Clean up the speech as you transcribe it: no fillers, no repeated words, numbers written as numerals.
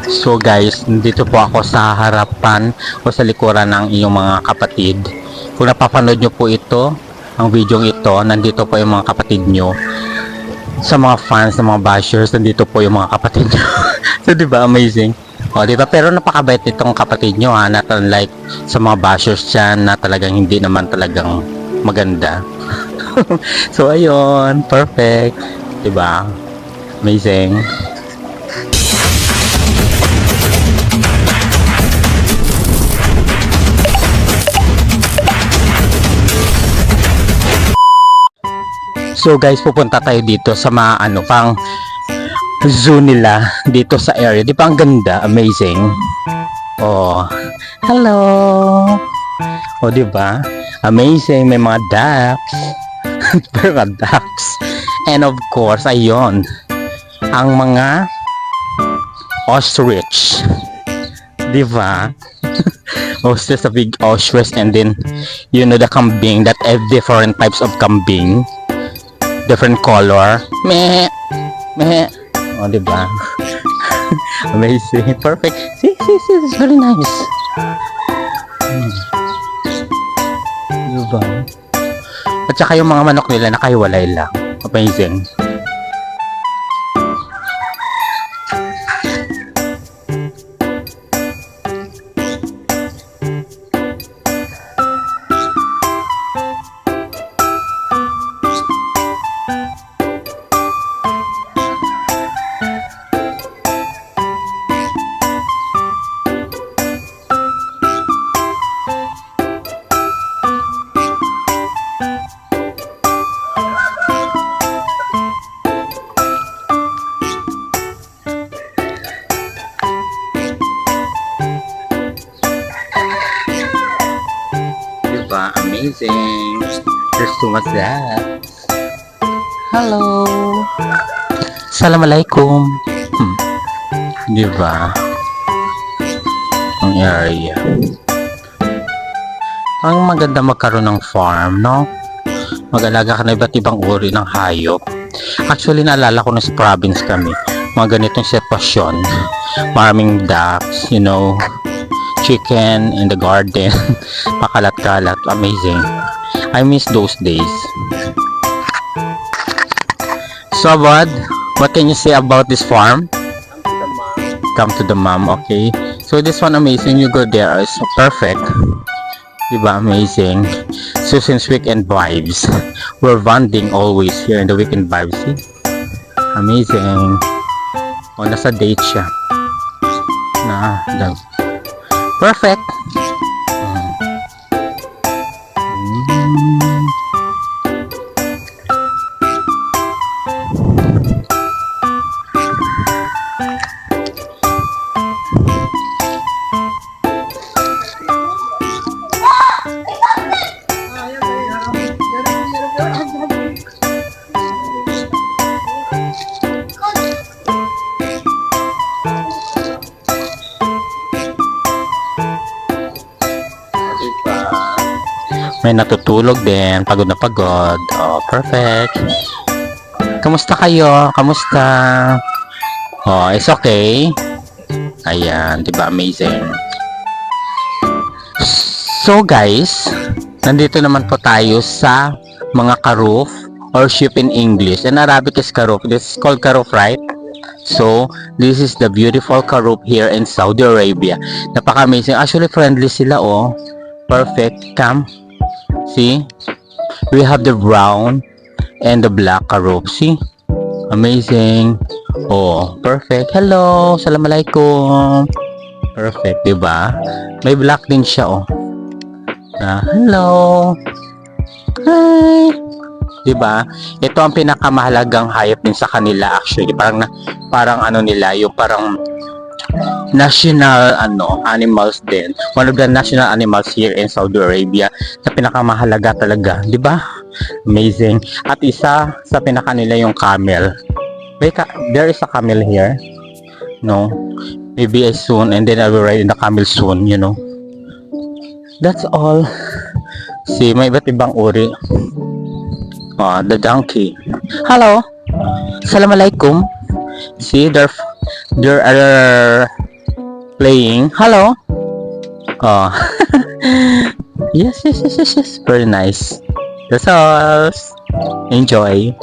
So guys, nandito po ako sa harapan o sa likuran ng iyong mga kapatid. Kung napapanood nyo po ito, ang video ito, nandito po yung mga kapatid nyo. Sa mga fans, sa mga bashers, nandito po yung mga kapatid nyo. So diba, amazing? O diba, pero napakabait itong kapatid nyo ha, not unlike sa mga bashers dyan na talagang hindi naman talagang maganda. So ayun, perfect. Diba? Amazing. So guys, pupunta tayo dito sa mga pang zoo nila dito sa area. Di ba ang ganda? Amazing. Oh, hello. Oh, di ba? Amazing. May mga ducks. Mga ducks. And of course, ayun. Ang mga ostrich. Di ba? Ostrich, a big ostrich, and then you know the kambing that have different types of kambing. Different color. Meh. Meh. Oh, diba? Amazing. Perfect. See, it's very nice. Diba? At saka yung mga manok nila nakahiwalay lang. Amazing. Diba? Amazing. There's too much that. Hello. Assalamualaikum. Diba? Ang area. Ang maganda magkaroon ng farm, no? Mag-alaga ka na iba't ibang uri ng hayop. Actually, naalala ko na sa province kami. Mga ganitong sitwasyon. Maraming ducks, you know, chicken in the garden. Pakalat-kalat. Amazing. I miss those days. So, Bud, what can you say about this farm? Come to the mom. Okay. So, this one amazing. You go there. It's perfect. Diba? Amazing. So, since weekend vibes, we're bonding always here in the weekend vibes. See? Amazing. O, nasa date siya. Perfect. May natutulog din, pagod na pagod. Oh, perfect. Kamusta kayo? Kamusta? Oh, it's okay. Ayan, diba? Amazing. So guys, nandito naman po tayo sa mga karoof or sheep in English. In Arabic is karoof. This is called karoof, right? So, this is the beautiful karoof here in Saudi Arabia. Napaka-amazing. Actually, friendly sila, oh. Perfect. Come. See? We have the brown and the black karoof. See? Amazing. Oh, perfect. Hello. Assalamualaikum. Perfect, diba? May black din siya, oh. Hello. Hi. Diba? Ito ang pinakamahalagang hayop din sa kanila actually. Parang ano nila, yung parang national animals din. One of the national animals here in Saudi Arabia na pinakamahalaga talaga, 'di ba? Amazing. At isa sa pinaka nila yung camel. There is a camel here. No. Maybe I soon and then I will ride in the camel soon, you know. That's all. See, may iba't ibang uri. The donkey. Hello. Assalamualaikum. See, there are playing. Hello? Oh. Yes. Very nice. That's all. Enjoy.